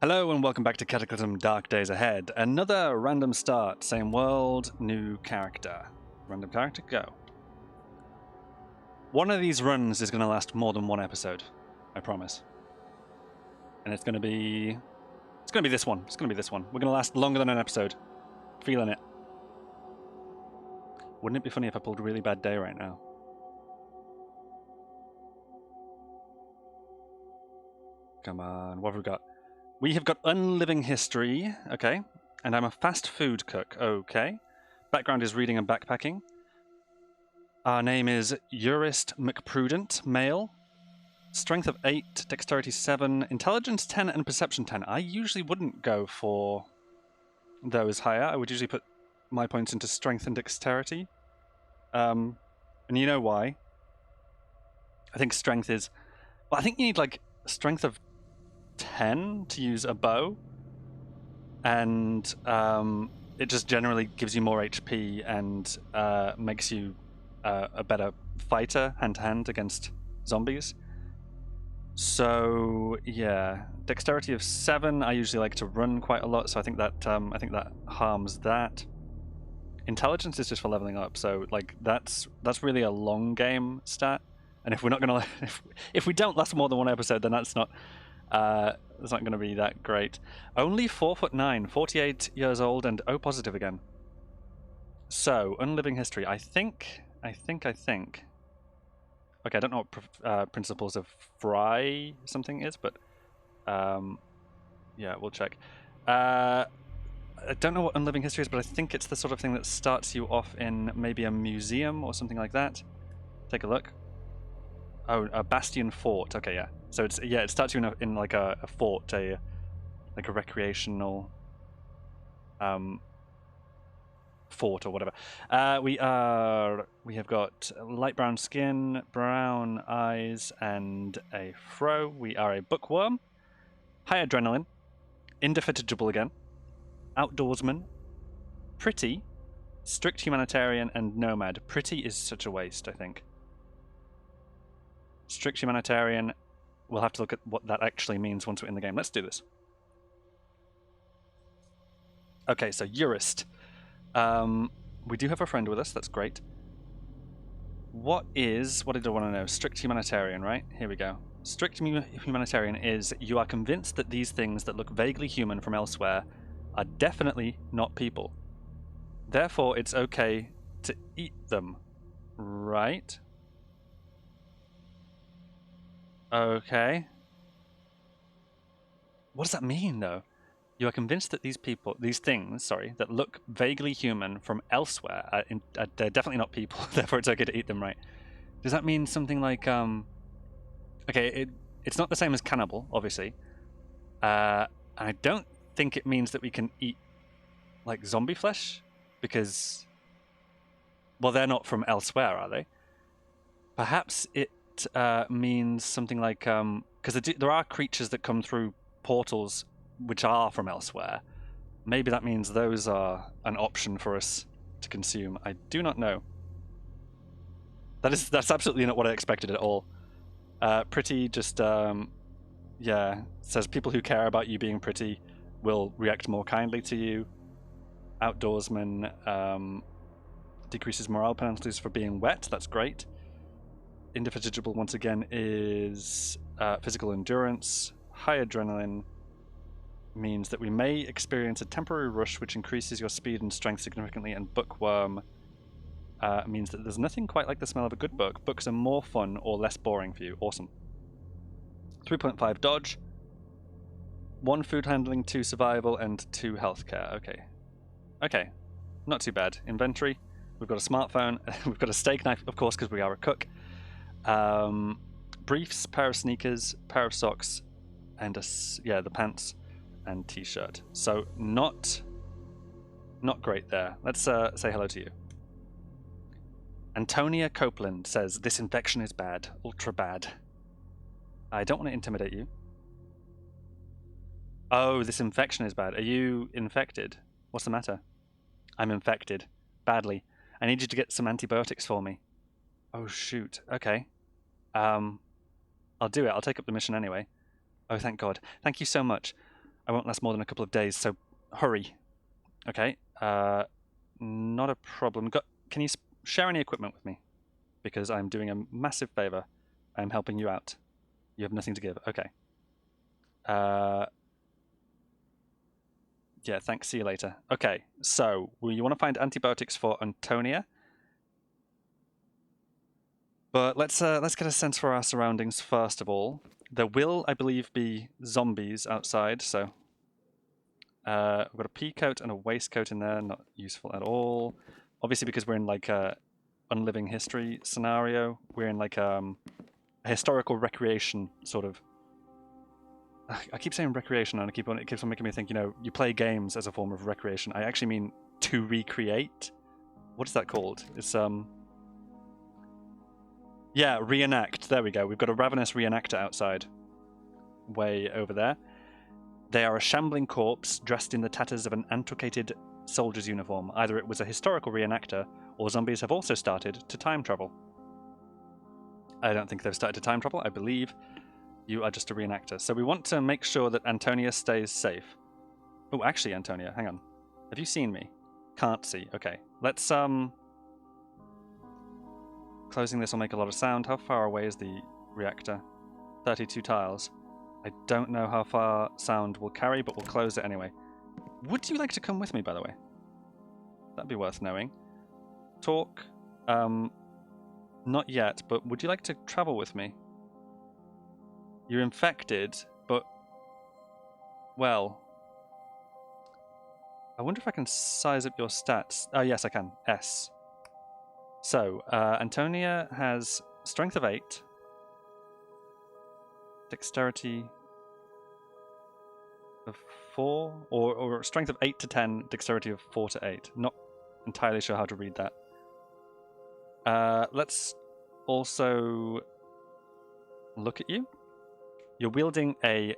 Hello and welcome back to Cataclysm Dark Days Ahead. Another random start, same world, new character. Random character, go. One of these runs is going to last more than one episode, I promise. And it's going to be this one. It's going to be this one. We're going to last longer than an episode. Feeling it. Wouldn't it be funny if I pulled a really bad day right now? Come on, what have we got? We have got unliving history, okay, and I'm a fast food cook, okay. Background is reading and backpacking. Our name is Urist McPrudent, male. Strength of 8, dexterity 7, intelligence 10, and perception 10. I usually wouldn't go for those higher. I would usually put my points into strength and dexterity. And you know why? I think strength is... Well, I think you need, like, strength of 10 to use a bow, and it just generally gives you more HP and makes you a better fighter hand to hand against zombies. So yeah, dexterity of 7. I usually like to run quite a lot, so I think that harms that. Intelligence is just for leveling up, so like that's really a long game stat. And if we're not gonna if we don't last more than one episode, then that's not going to be that great. Only 4'9", 48 years old, and O positive again. So, unliving history. I think. Okay, I don't know what principles of Fry something is, but yeah, we'll check. I don't know what unliving history is, but I think it's the sort of thing that starts you off in maybe a museum or something like that. Take a look. Oh, a bastion fort. Okay, yeah. So it starts you in like a fort, like a recreational fort or whatever. We have got light brown skin, brown eyes, and a fro. We are a bookworm, high adrenaline, indefatigable again, outdoorsman, pretty, strict humanitarian, and nomad. Pretty is such a waste, I think. Strict humanitarian. We'll have to look at what that actually means once we're in the game. Let's do this. Okay, so Urist. We do have a friend with us. That's great. What did I want to know? Strict humanitarian, right? Here we go. Strict humanitarian is you are convinced that these things that look vaguely human from elsewhere are definitely not people. Therefore, it's okay to eat them, right? Okay. What does that mean, though? You are convinced that these things, that look vaguely human from elsewhere, they're definitely not people. Therefore, it's okay to eat them, right? Does that mean something like, okay, it's not the same as cannibal, obviously. I don't think it means that we can eat, like, zombie flesh, because, well, they're not from elsewhere, are they? Perhaps it means something like, because there are creatures that come through portals which are from elsewhere. Maybe that means those are an option for us to consume. I do not know. That's absolutely not what I expected at all. Pretty just, yeah, says people who care about you being pretty will react more kindly to you. Outdoorsman decreases morale penalties for being wet. That's great. Indefatigable, once again, is physical endurance. High adrenaline means that we may experience a temporary rush which increases your speed and strength significantly, and bookworm means that there's nothing quite like the smell of a good book. Books are more fun or less boring for you. Awesome. 3.5 dodge, 1 food handling, 2 survival, and 2 healthcare. Okay, not too bad. Inventory, we've got a smartphone, we've got a steak knife, of course, because we are a cook. Briefs, pair of sneakers, pair of socks, and the pants and t-shirt. So not great there. Let's say hello to you. Antonia Copeland says, this infection is bad, ultra bad. I don't want to intimidate you. Oh, this infection is bad. Are you infected? What's the matter? I'm infected. Badly. I need you to get some antibiotics for me. Oh, shoot. Okay. I'll do it. I'll take up the mission anyway. Oh, thank God. Thank you so much. I won't last more than a couple of days, so hurry. Okay. Not a problem. Can you share any equipment with me? Because I'm doing a massive favor. I'm helping you out. You have nothing to give. Okay. Yeah, thanks. See you later. Okay, so you want to find antibiotics for Antonia. But let's get a sense for our surroundings first of all. There will, I believe, be zombies outside, so we've got a pea coat and a waistcoat in there, not useful at all. Obviously, because we're in like a unliving history scenario, we're in like a historical recreation sort of. I keep saying recreation, and it keeps on making me think. You play games as a form of recreation. I actually mean to recreate. What is that called? It's Yeah, reenact. There we go. We've got a ravenous reenactor outside. Way over there. They are a shambling corpse dressed in the tatters of an antiquated soldier's uniform. Either it was a historical reenactor, or zombies have also started to time travel. I don't think they've started to time travel. I believe you are just a reenactor. So we want to make sure that Antonia stays safe. Oh, actually, Antonia, hang on. Have you seen me? Can't see. Okay. Let's, Closing this will make a lot of sound. How far away is the reactor? 32 tiles. I don't know how far sound will carry, but we'll close it anyway. Would you like to come with me, by the way? That'd be worth knowing. Talk. Not yet, but would you like to travel with me? You're infected, but... Well... I wonder if I can size up your stats. Oh, yes, I can. S. So, Antonia has strength of 8, dexterity of 4, or strength of 8 to 10, dexterity of 4 to 8. Not entirely sure how to read that. Let's also look at you. You're wielding a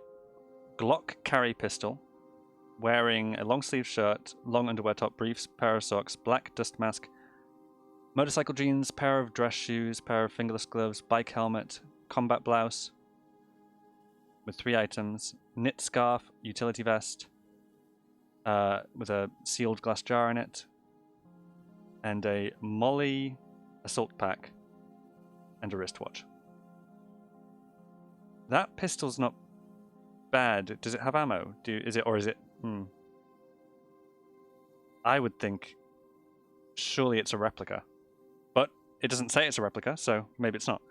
Glock carry pistol, wearing a long sleeve shirt, long underwear top, briefs, pair of socks, black dust mask, motorcycle jeans, pair of dress shoes, pair of fingerless gloves, bike helmet, combat blouse with 3 items, knit scarf, utility vest with a sealed glass jar in it, and a Molly assault pack and a wristwatch. That pistol's not bad. Does it have ammo? Is it? I would think surely it's a replica. But it doesn't say it's a replica, so maybe it's not.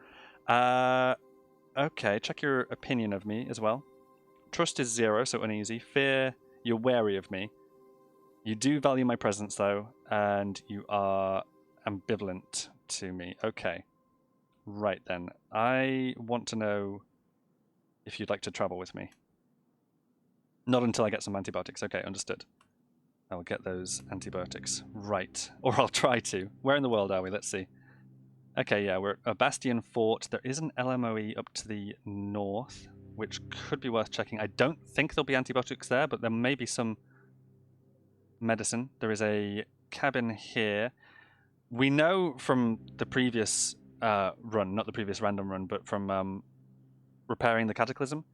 Okay, check your opinion of me as well. Trust is 0, so uneasy. Fear, you're wary of me. You do value my presence, though, and you are ambivalent to me. Okay. Right, then. I want to know if you'd like to travel with me. Not until I get some antibiotics. Okay, understood. I will get those antibiotics. Right. Or I'll try to. Where in the world are we? Let's see. Okay, yeah, we're at a Bastion Fort. There is an LMOE up to the north, which could be worth checking. I don't think there'll be antibiotics there, but there may be some medicine. There is a cabin here. We know from the previous run, not the previous random run, but from repairing the Cataclysm,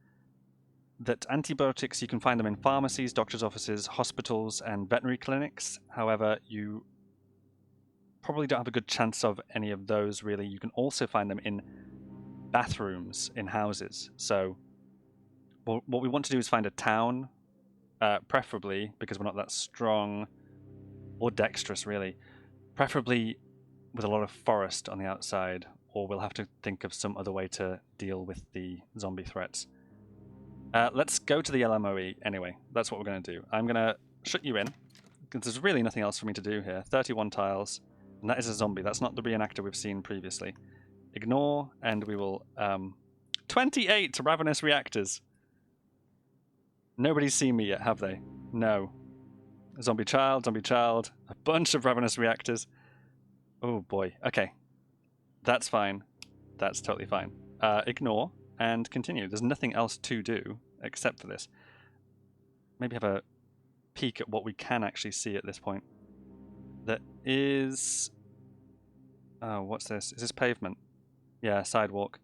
that antibiotics, you can find them in pharmacies, doctors' offices, hospitals, and veterinary clinics. However, you probably don't have a good chance of any of those, really. You can also find them in bathrooms in houses. So what we want to do is find a town, preferably, because we're not that strong or dexterous, really, preferably with a lot of forest on the outside, or we'll have to think of some other way to deal with the zombie threats. Let's go to the LMOE anyway. That's what we're going to do. I'm going to shut you in, because there's really nothing else for me to do here. 31 tiles, and that is a zombie. That's not the reenactor we've seen previously. Ignore, and we will... 28 ravenous reactors! Nobody's seen me yet, have they? No. Zombie child, a bunch of ravenous reactors. Oh boy, okay. That's fine. That's totally fine. Ignore. And continue. There's nothing else to do except for this. Maybe have a peek at what we can actually see at this point. There is... Oh, what's this? Is this pavement? Yeah, sidewalk.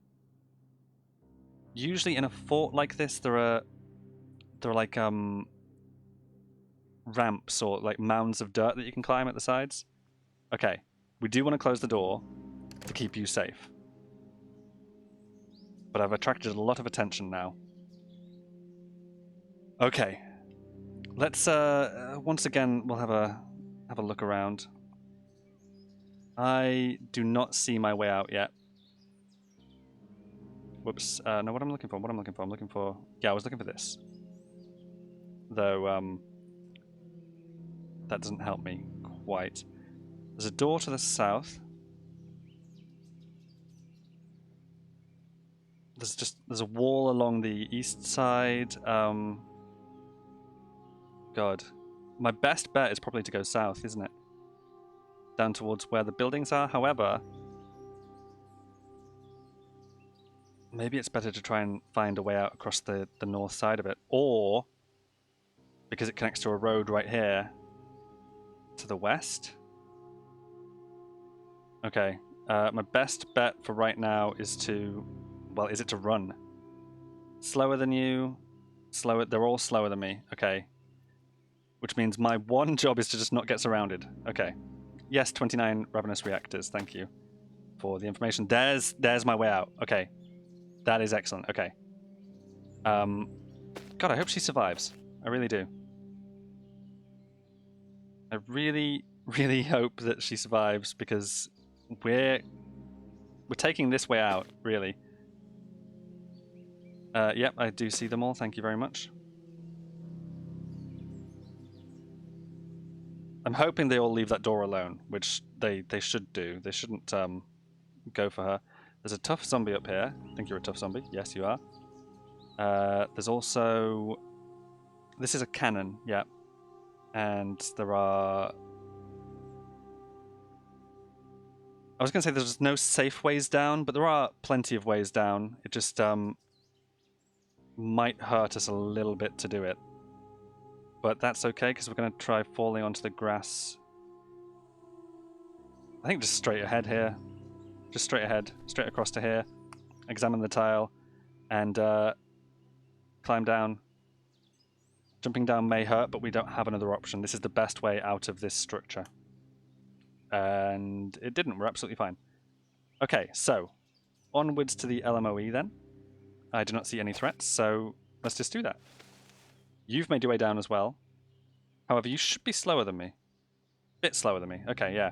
Usually in a fort like this, there there are like ramps or like mounds of dirt that you can climb at the sides. Okay, we do want to close the door to keep you safe. But I've attracted a lot of attention now. Okay. Let's once again we'll have a look around. I do not see my way out yet. Whoops. No, what I'm looking for. Yeah, I was looking for this. Though that doesn't help me quite. There's a door to the south. There's a wall along the east side. God. My best bet is probably to go south, isn't it? Down towards where the buildings are. However, maybe it's better to try and find a way out across the north side of it. Or, because it connects to a road right here, to the west. Okay. My best bet for right now is to... Well, is it to run? Slower than you. Slower. They're all slower than me. Okay. Which means my one job is to just not get surrounded. Okay. Yes, 29 ravenous reactors. Thank you for the information. There's my way out. Okay. That is excellent. Okay. God, I hope she survives. I really do. I really, really hope that she survives because we're taking this way out, really. Yep, I do see them all. Thank you very much. I'm hoping they all leave that door alone, which they should do. They shouldn't go for her. There's a tough zombie up here. I think you're a tough zombie. Yes, you are. There's also... This is a cannon, yeah. And there are... I was going to say there's no safe ways down, but there are plenty of ways down. It just might hurt us a little bit to do it. But that's okay, because we're going to try falling onto the grass. I think just straight ahead here. Just straight ahead. Straight across to here. Examine the tile. And climb down. Jumping down may hurt, but we don't have another option. This is the best way out of this structure. And it didn't. We're absolutely fine. Okay, so onwards to the LMOE then. I do not see any threats, so let's just do that. You've made your way down as well. However, you should be slower than me. A bit slower than me. Okay, yeah.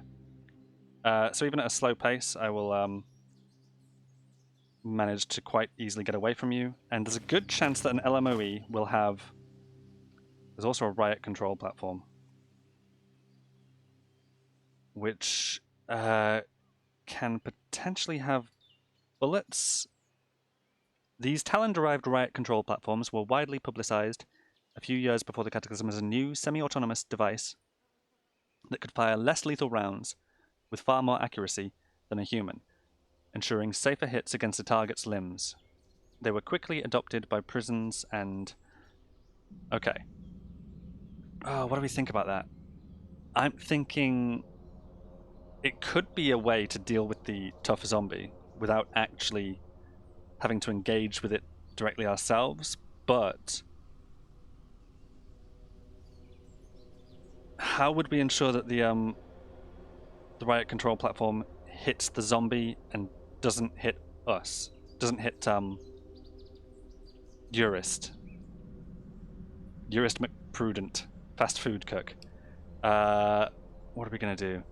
So even at a slow pace, I will manage to quite easily get away from you. And there's a good chance that an LMOE will have... There's also a riot control platform. Which can potentially have bullets. These Talon-derived riot control platforms were widely publicized a few years before the Cataclysm as a new semi-autonomous device that could fire less lethal rounds with far more accuracy than a human, ensuring safer hits against the target's limbs. They were quickly adopted by prisons and... Okay. Oh, what do we think about that? I'm thinking it could be a way to deal with the tough zombie without actually having to engage with it directly ourselves, but how would we ensure that the riot control platform hits the zombie and doesn't hit us? Doesn't hit Urist McPrudent, fast food cook. What are we gonna do?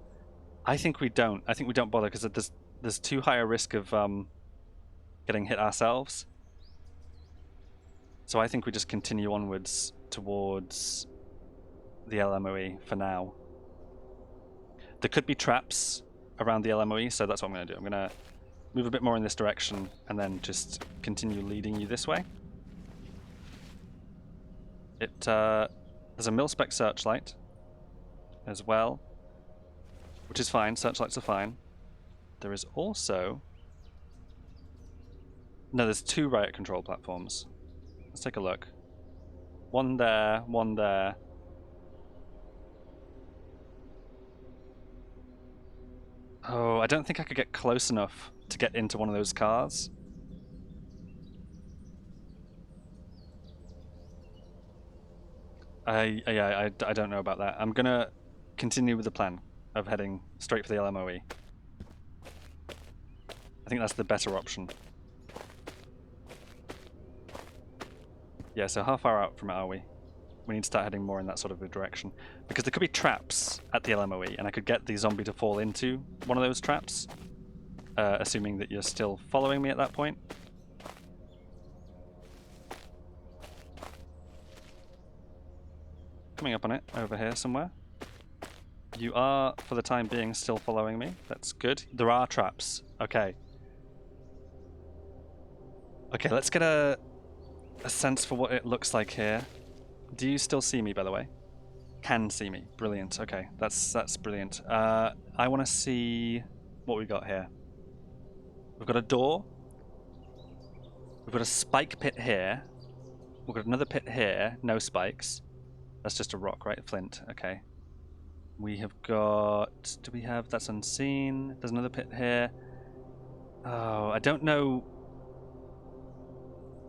I think we don't. I think we don't bother because there's too high a risk of getting hit ourselves. So I think we just continue onwards towards the LMOE for now. There could be traps around the LMOE, so that's what I'm going to do. I'm going to move a bit more in this direction and then just continue leading you this way. There's a mil-spec searchlight as well, which is fine. Searchlights are fine. There is also... No, there's 2 riot control platforms. Let's take a look. One there, one there. Oh, I don't think I could get close enough to get into one of those cars. I don't know about that. I'm gonna continue with the plan of heading straight for the LMOE. I think that's the better option. Yeah, so how far out from it are we? We need to start heading more in that sort of a direction. Because there could be traps at the LMOE, and I could get the zombie to fall into one of those traps. Assuming that you're still following me at that point. Coming up on it, over here somewhere. You are, for the time being, still following me. That's good. There are traps. Okay. Okay, let's get a sense for what it looks like here. Do you still see me, by the way? Can see me. Brilliant. Okay, that's brilliant. I want to see what we got here. We've got a door. We've got a spike pit here. We've got another pit here. No spikes. That's just a rock, right? Flint. Okay. We have got... Do we have... That's unseen. There's another pit here. Oh, I don't know...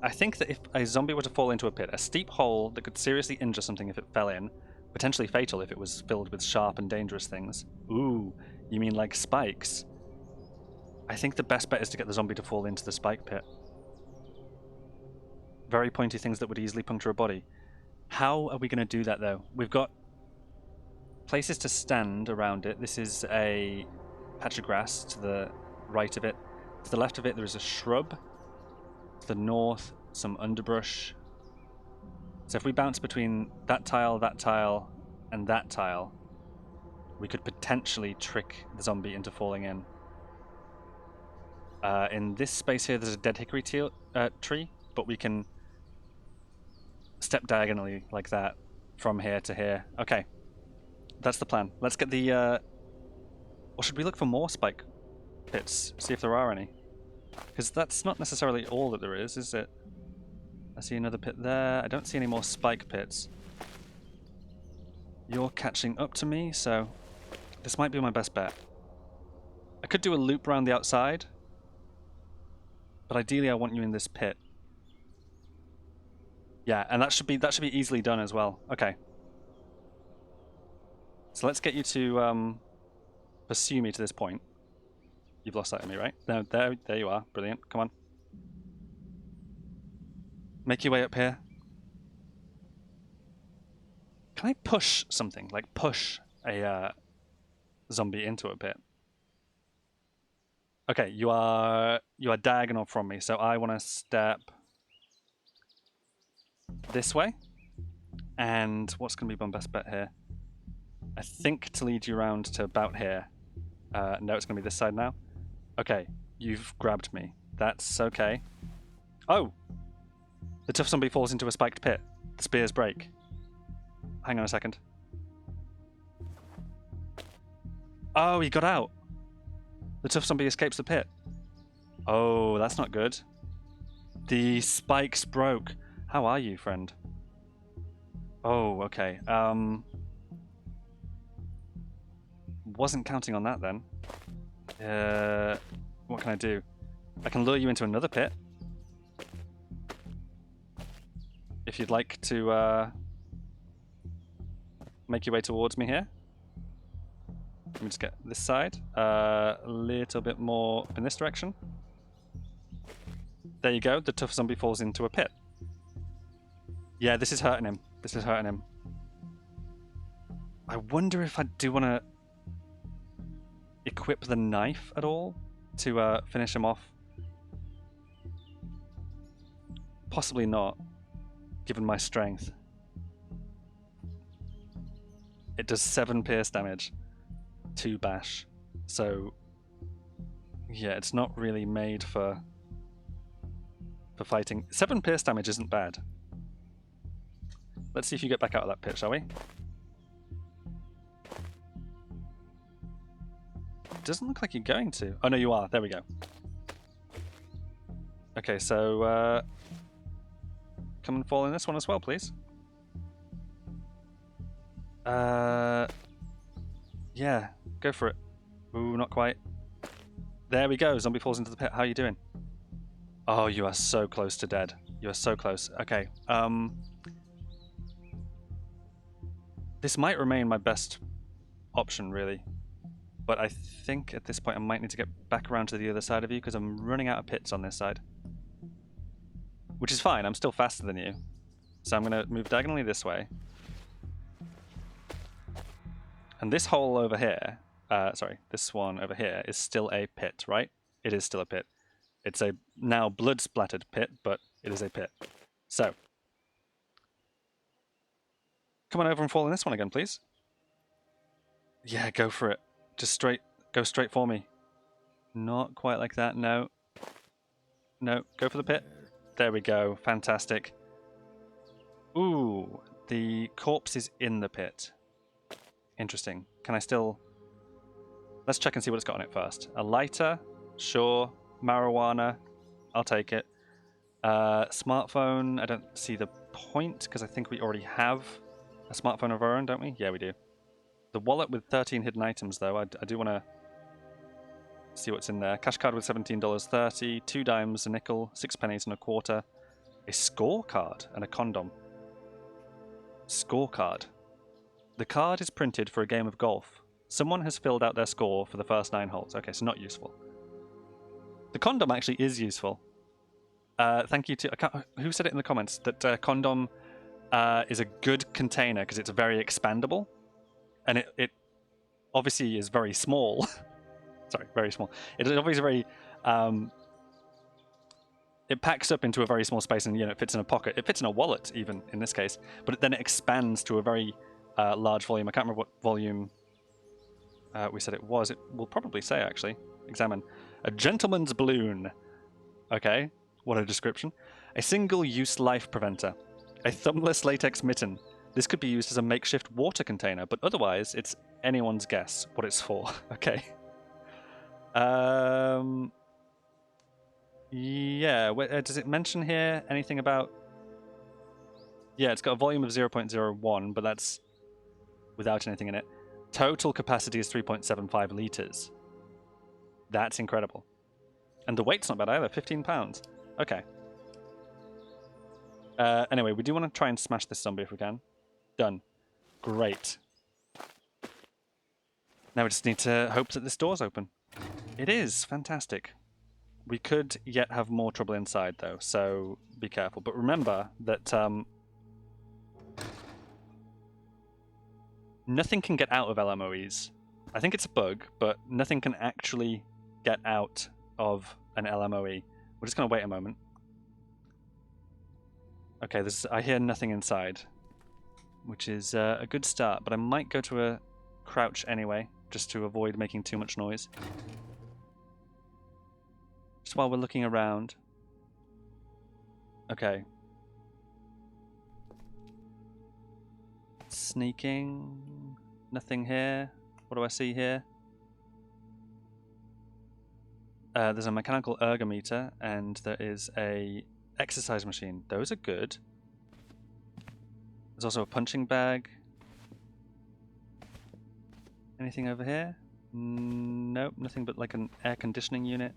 I think that if a zombie were to fall into a pit, a steep hole that could seriously injure something if it fell in, potentially fatal if it was filled with sharp and dangerous things. Ooh, you mean like spikes? I think the best bet is to get the zombie to fall into the spike pit. Very pointy things that would easily puncture a body. How are we going to do that, though? We've got places to stand around it. This is a patch of grass to the right of it. To the left of it, there is a shrub. To the north, some underbrush. So if we bounce between that tile, and that tile, we could potentially trick the zombie into falling in. In this space here, there's a dead hickory tree, but we can step diagonally like that from here to here. Okay, that's the plan. Let's get the... or should we look for more spike pits? See if there are any. Because that's not necessarily all that there is it? I see another pit there. I don't see any more spike pits. You're catching up to me, so this might be my best bet. I could do a loop around the outside, but ideally I want you in this pit. Yeah, and that should be easily done as well. Okay. So let's get you to pursue me to this point. You've lost sight of me, right? No, there you are. Brilliant. Come on. Make your way up here. Can I push something? Like push a zombie into a pit? Okay, you are diagonal from me, so I want to step this way. And what's going to be my best bet here? I think to lead you around to about here. No, it's going to be this side now. Okay, you've grabbed me. That's okay. Oh! The tough zombie falls into a spiked pit. The spears break. Hang on a second. Oh, he got out. The tough zombie escapes the pit. Oh, that's not good. The spikes broke. How are you, friend? Oh, okay. Wasn't counting on that then. What can I do? I can lure you into another pit. If you'd like to make your way towards me here. Let me just get this side. A little bit more up in this direction. There you go. The tough zombie falls into a pit. Yeah, this is hurting him. This is hurting him. I wonder if I do want to equip the knife at all to finish him off. Possibly not, given my strength. It does 7 pierce damage, 2 bash. So, yeah, it's not really made for fighting. 7 pierce damage isn't bad. Let's see if you get back out of that pit, shall we? Doesn't look like you're going to. Oh no, you are. There we go. Okay, so come and fall in this one as well, please. Yeah, go for it. Ooh, not quite. There we go. Zombie falls into the pit. How are you doing? Oh, you are so close to dead. You are so close. Okay. This might remain my best option, really. But I think at this point I might need to get back around to the other side of you because I'm running out of pits on this side. Which is fine, I'm still faster than you. So I'm going to move diagonally this way. And this hole over here, sorry, this one over here is still a pit, right? It is still a pit. It's a now blood-splattered pit, but it is a pit. So, come on over and fall in this one again, please. Yeah, go for it. Just go straight for me. Not quite like that, no. No, go for the pit. There we go, fantastic. Ooh, the corpse is in the pit. Interesting. Can I still... Let's check and see what it's got on it first. A lighter, sure. Marijuana, I'll take it. Smartphone, I don't see the point, because I think we already have a smartphone of our own, don't we? Yeah, we do. The wallet with 13 hidden items, though, I do want to see what's in there. Cash card with $17.30, 2 dimes, a nickel, 6 pennies and a quarter, a scorecard, and a condom. Scorecard. The card is printed for a game of golf. Someone has filled out their score for the first 9 holes. Okay, so not useful. The condom actually is useful. Thank you to... who said it in the comments? That condom is a good container because it's very expandable. And it obviously is very small. Sorry, very small. It is obviously very... it packs up into a very small space and, you know, it fits in a pocket. It fits in a wallet, even, in this case. But then it expands to a very large volume. I can't remember what volume we said it was. It will probably say, actually. Examine. A gentleman's balloon. Okay, what a description. A single-use life preventer. A thumbless latex mitten. This could be used as a makeshift water container, but otherwise it's anyone's guess what it's for. Okay. Yeah, does it mention here anything about... Yeah, it's got a volume of 0.01, but that's without anything in it. Total capacity is 3.75 litres. That's incredible. And the weight's not bad either, 15 pounds. Okay. Anyway, we do want to try and smash this zombie if we can. Done. Great. Now we just need to hope that this door's open. It is. Fantastic. We could yet have more trouble inside, though, so be careful. But remember that nothing can get out of LMOEs. I think it's a bug, but nothing can actually get out of an LMOE. We're just going to wait a moment. Okay, I hear nothing inside, which is a good start, but I might go to a crouch anyway, just to avoid making too much noise. Just while we're looking around. Okay. Sneaking. Nothing here. What do I see here? There's a mechanical ergometer, and there is a exercise machine. Those are good. There's also a punching bag. Anything over here? Nope, nothing but like an air conditioning unit.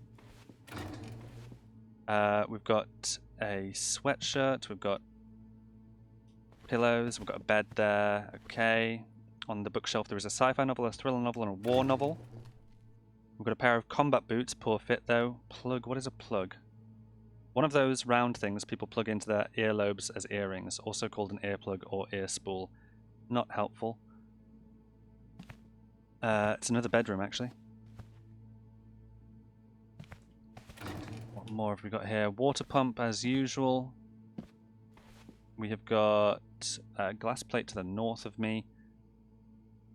We've got a sweatshirt, we've got pillows, we've got a bed there. Okay. On the bookshelf there is a sci-fi novel, a thriller novel, and a war novel. We've got a pair of combat boots, poor fit though. Plug, what is a plug? One of those round things people plug into their earlobes as earrings, also called an earplug or ear spool. Not helpful. It's another bedroom, actually. What more have we got here? Water pump, as usual. We have got a glass plate to the north of me.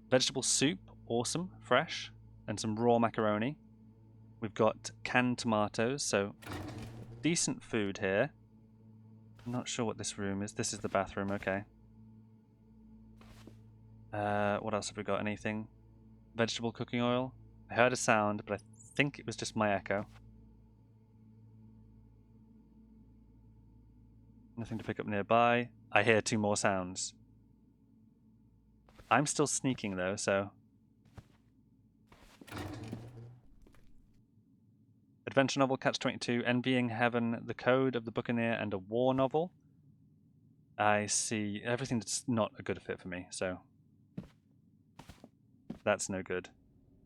Vegetable soup, awesome, fresh. And some raw macaroni. We've got canned tomatoes, so decent food here. I'm not sure what this room is. This is the bathroom, okay. What else have we got? Anything? Vegetable cooking oil. I heard a sound, but I think it was just my echo. Nothing to pick up nearby. I hear 2 more sounds. I'm still sneaking though, so... Adventure novel, Catch-22, Envying Heaven, The Code of the Buccaneer, and a war novel. I see everything that's not a good fit for me, so That's no good.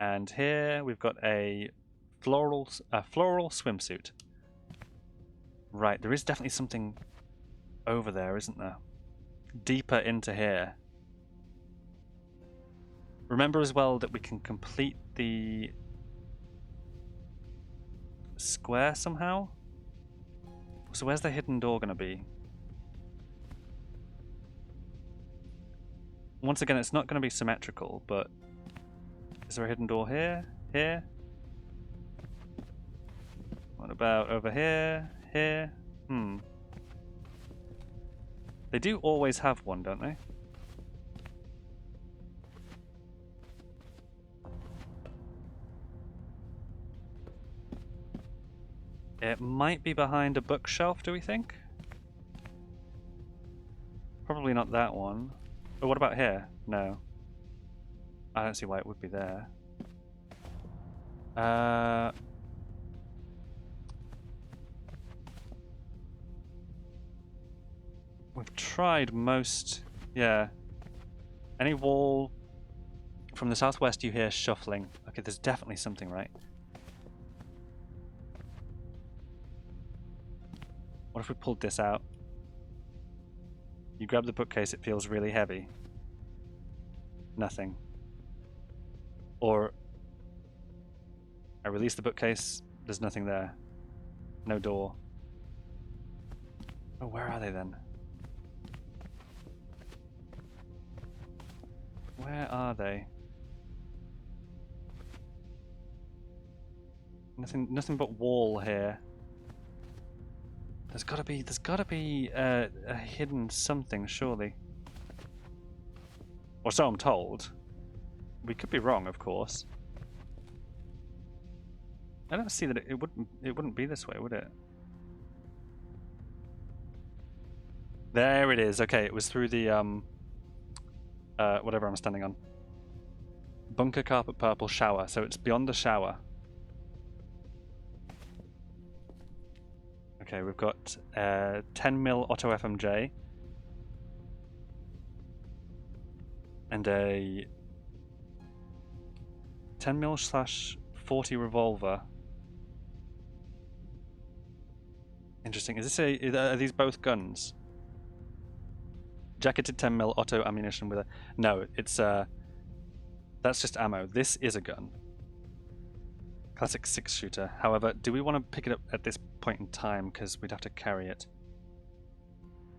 And here we've got a floral swimsuit. Right, there is definitely something over there, isn't there? Deeper into here. Remember as well that we can complete the square somehow? So where's the hidden door going to be? Once again, it's not going to be symmetrical, but is there a hidden door here? Here? What about over here? Here? They do always have one, don't they? It might be behind a bookshelf, do we think? Probably not that one. But what about here? No. I don't see why it would be there. We've tried most... Yeah. Any wall from the southwest you hear shuffling. Okay, there's definitely something, right? What if we pulled this out? You grab the bookcase, it feels really heavy. Nothing. Or I release the bookcase, there's nothing there. No door. Oh, where are they then? Where are they? Nothing but wall here. There's gotta be a hidden something, surely. Or so I'm told. We could be wrong, of course. I don't see that it wouldn't be this way, would it? There it is. Okay, it was through the whatever I'm standing on. Bunker carpet purple shower, so it's beyond the shower. Okay, we've got 10mm auto FMJ and a 10mm/40 revolver. Interesting. Is this are these both guns? Jacketed 10mm auto ammunition with a... No, it's that's just ammo. This is a gun. Classic 6-shooter. However, do we want to pick it up at this point in time because we'd have to carry it?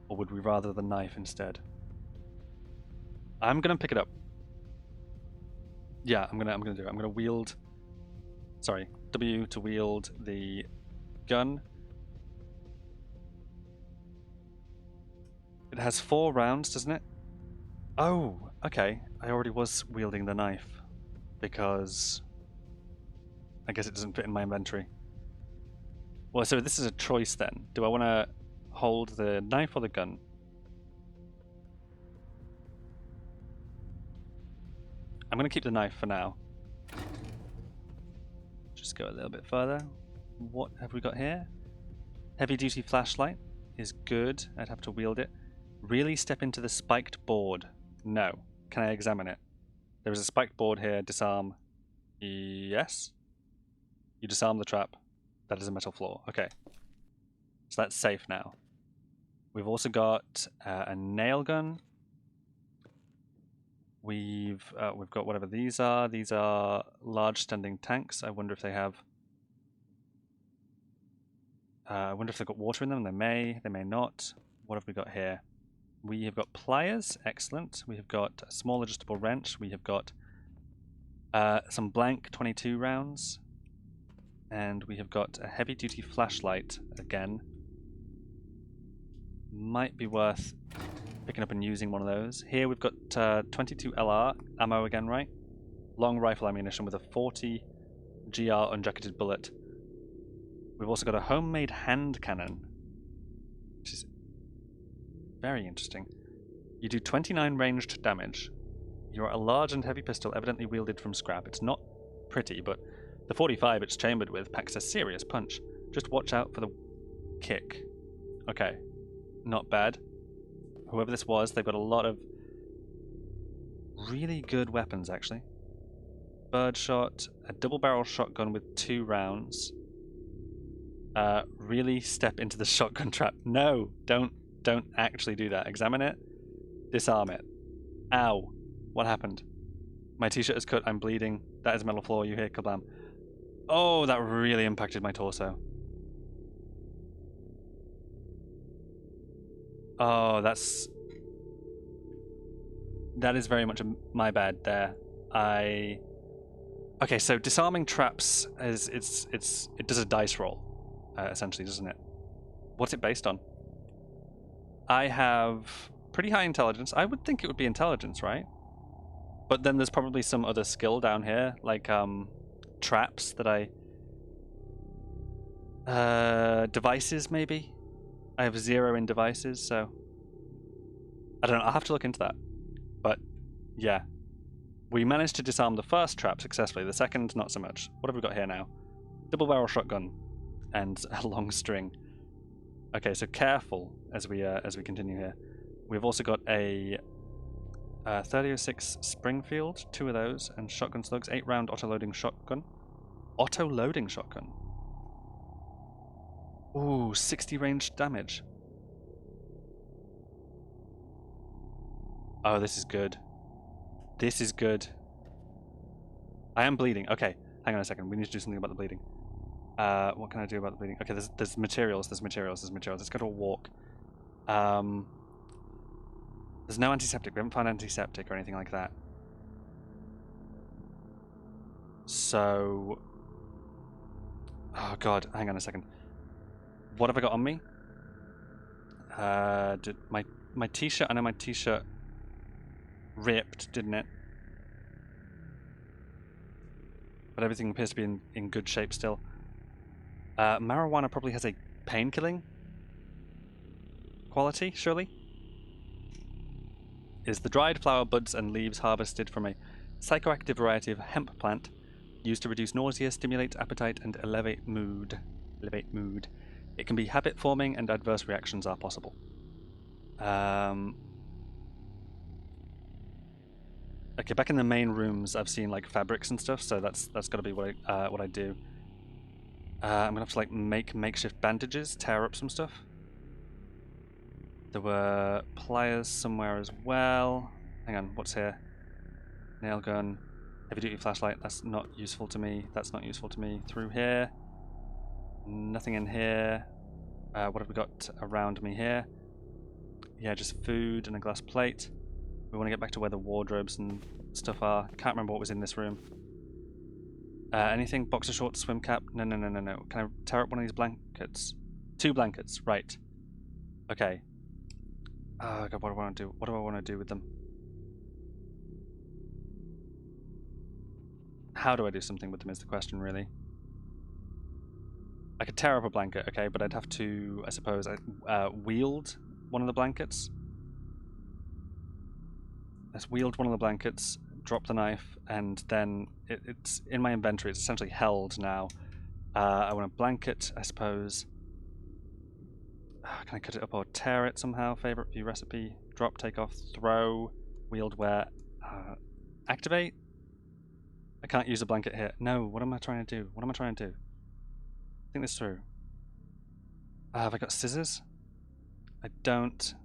Or would we rather the knife instead? I'm gonna pick it up. Yeah, I'm gonna do it. I'm gonna wield... Sorry, W to wield the gun. It has 4 rounds, doesn't it? Oh, okay. I already was wielding the knife because I guess it doesn't fit in my inventory. Well, so this is a choice then. Do I want to hold the knife or the gun? I'm going to keep the knife for now. Just go a little bit further. What have we got here? Heavy duty flashlight is good. I'd have to wield it. Really step into the spiked board. No. Can I examine it? There is a spiked board here. Disarm. Yes. You disarm the trap. That is a metal floor. Okay. So that's safe now. We've also got a nail gun. We've got whatever these are. These are large standing tanks. I wonder if they have... I wonder if they've got water in them. They may not. What have we got here? We have got pliers. Excellent. We have got a small adjustable wrench. We have got some blank 22 rounds. And we have got a heavy duty flashlight again. Might be worth picking up and using one of those. Here we've got 22 LR ammo again, right? Long rifle ammunition with a 40 GR unjacketed bullet. We've also got a homemade hand cannon, which is very interesting. You do 29 ranged damage. You're a large and heavy pistol evidently wielded from scrap. It's not pretty, but the 45 it's chambered with packs a serious punch. Just watch out for the kick. Okay, not bad. Whoever this was, they've got a lot of really good weapons, actually. birdshot, a double barrel shotgun with 2 rounds. Really step into the shotgun trap. No, don't actually do that. Examine it. Disarm it. Ow. What happened? My t-shirt is cut. I'm bleeding. That is metal floor. You hear kablam. Oh, that really impacted my torso. Oh, that is very much my bad there. Okay, so disarming traps is it does a dice roll, essentially, doesn't it? What's it based on? I have pretty high intelligence. I would think it would be intelligence, right? But then there's probably some other skill down here, like traps that devices maybe. I have 0 in devices, so I don't know. I'll have to look into that. But yeah, we managed to disarm the first trap successfully. The second, not so much. What have we got here now? Double barrel shotgun and a long string. Okay, so careful as we continue here. We've also got a 3006 Springfield, 2 of those, and shotgun slugs, 8-round auto-loading shotgun. Auto-loading shotgun. Ooh, 60 range damage. Oh, this is good. This is good. I am bleeding. Okay, hang on a second. We need to do something about the bleeding. What can I do about the bleeding? Okay, there's materials. There's materials. Let's go to a walk. There's no antiseptic. We haven't found antiseptic or anything like that. So... Oh god, hang on a second. What have I got on me? Did my t-shirt... I know my t-shirt ripped, didn't it? But everything appears to be in good shape still. Marijuana probably has a pain-killing quality, surely? Is the dried flower buds and leaves harvested from a psychoactive variety of hemp plant used to reduce nausea, stimulate appetite, and elevate mood. It can be habit-forming, and adverse reactions are possible. Okay, back in the main rooms, I've seen like fabrics and stuff, so that's got to be what I do. I'm gonna have to like make makeshift bandages, tear up some stuff. There were pliers somewhere as well. Hang on, what's here? Nail gun, heavy duty flashlight. That's not useful to me. That's not useful to me. Through here, nothing in here. What have we got around me here? Yeah, just food and a glass plate. We want to get back to where the wardrobes and stuff are. Can't remember what was in this room. Anything? Boxer shorts, swim cap? No. Can I tear up one of these blankets? 2 blankets, right. Okay. Oh god, what do I want to do? What do I want to do with them? How do I do something with them is the question, really. I could tear up a blanket, okay, but I'd have to, I suppose, wield one of the blankets. Let's wield one of the blankets, drop the knife, and then it's in my inventory. It's essentially held now. I want a blanket, I suppose. Can I cut it up or tear it somehow? Favorite view recipe. Drop, take off, throw, wield, wear, activate. I can't use a blanket here. No, what am I trying to do? What am I trying to do? Think this through. Have I got scissors? I don't.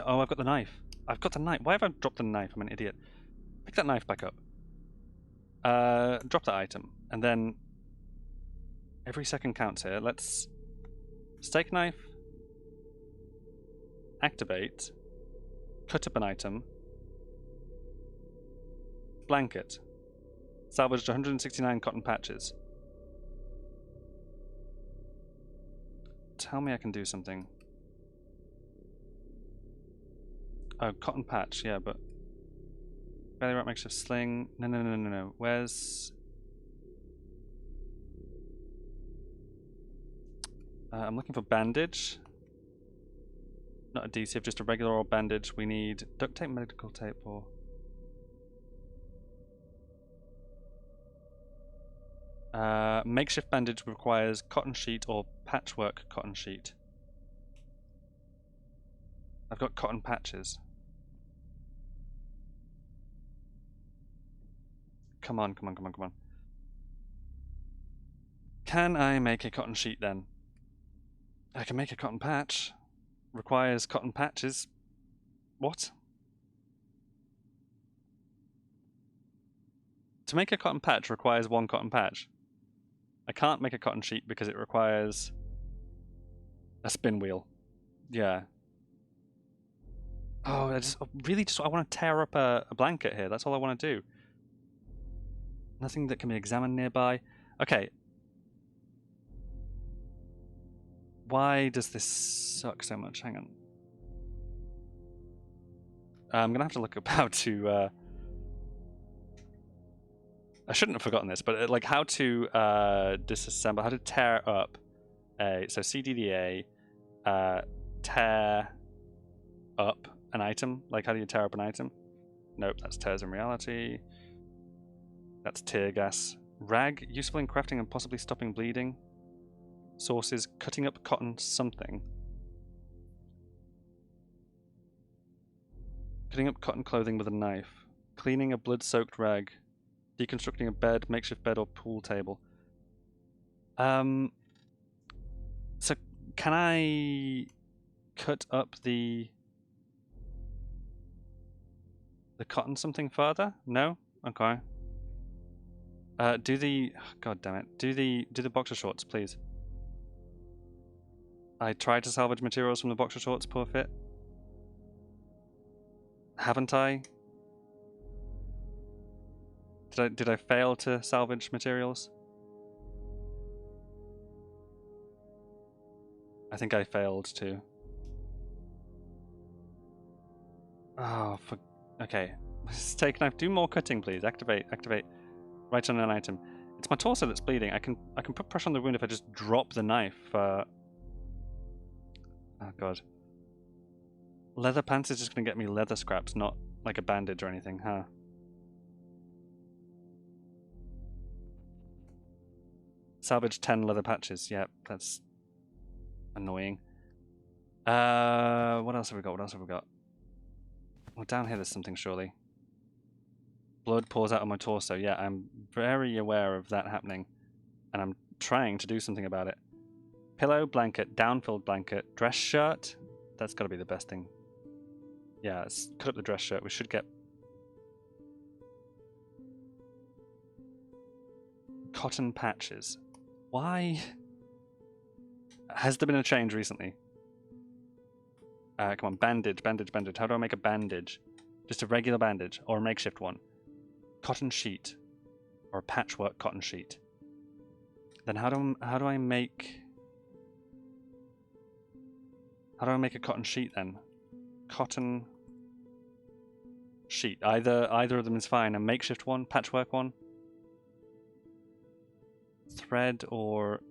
Oh, I've got the knife. I've got the knife. Why have I dropped the knife? I'm an idiot. Pick that knife back up. Drop that item. And then every second counts here. Let's steak knife. Activate. Cut up an item. Blanket. Salvaged 169 cotton patches. Tell me I can do something. Oh, cotton patch, yeah, but... Belly wrap makeshift sling. No. Where's... I'm looking for bandage. Not adhesive, just a regular old bandage. We need duct tape, medical tape, or... makeshift bandage requires cotton sheet or patchwork cotton sheet. I've got cotton patches. come on, come on, come on, come on. Can I make a cotton sheet then? I can make a cotton patch. Requires cotton patches. What? To make a cotton patch requires one cotton patch. I can't make a cotton sheet because it requires a spin wheel. Yeah. Oh, I want to tear up a blanket here. That's all I want to do. Nothing that can be examined nearby. Okay. Why does this suck so much? Hang on. I'm going to have to look up how to... I shouldn't have forgotten this, but like how to disassemble, how to tear up a... So CDDA, tear up an item. Like how do you tear up an item? Nope, that's tears in reality. That's tear gas. Rag, useful in crafting and possibly stopping bleeding. Sources, cutting up cotton something. Cutting up cotton clothing with a knife. Cleaning a blood-soaked rag. Deconstructing a bed, makeshift bed or pool table. So can I cut up the cotton something further? No? Okay. God damn it. Do the boxer shorts, please. I tried to salvage materials from the boxer shorts, poor fit. Haven't I? Did I fail to salvage materials? I think I failed to. Oh, okay. Steak knife. Do more cutting, please. Activate. Right on an item. It's my torso that's bleeding. I can put pressure on the wound if I just drop the knife. Oh god. Leather pants is just gonna get me leather scraps, not like a bandage or anything, huh? Salvage 10 leather patches. Yep, that's annoying. What else have we got? Well, down here there's something, surely. Blood pours out of my torso. Yeah, I'm very aware of that happening. And I'm trying to do something about it. Pillow, blanket, down-filled blanket, dress shirt. That's got to be the best thing. Yeah, let's cut up the dress shirt. We should get... Cotton patches. Why? Has there been a change recently? Come on, bandage. How do I make a bandage? Just a regular bandage, or a makeshift one. Cotton sheet, or a patchwork cotton sheet. Then how do I make a cotton sheet then? Cotton sheet. Either of them is fine. A makeshift one, patchwork one. Thread or...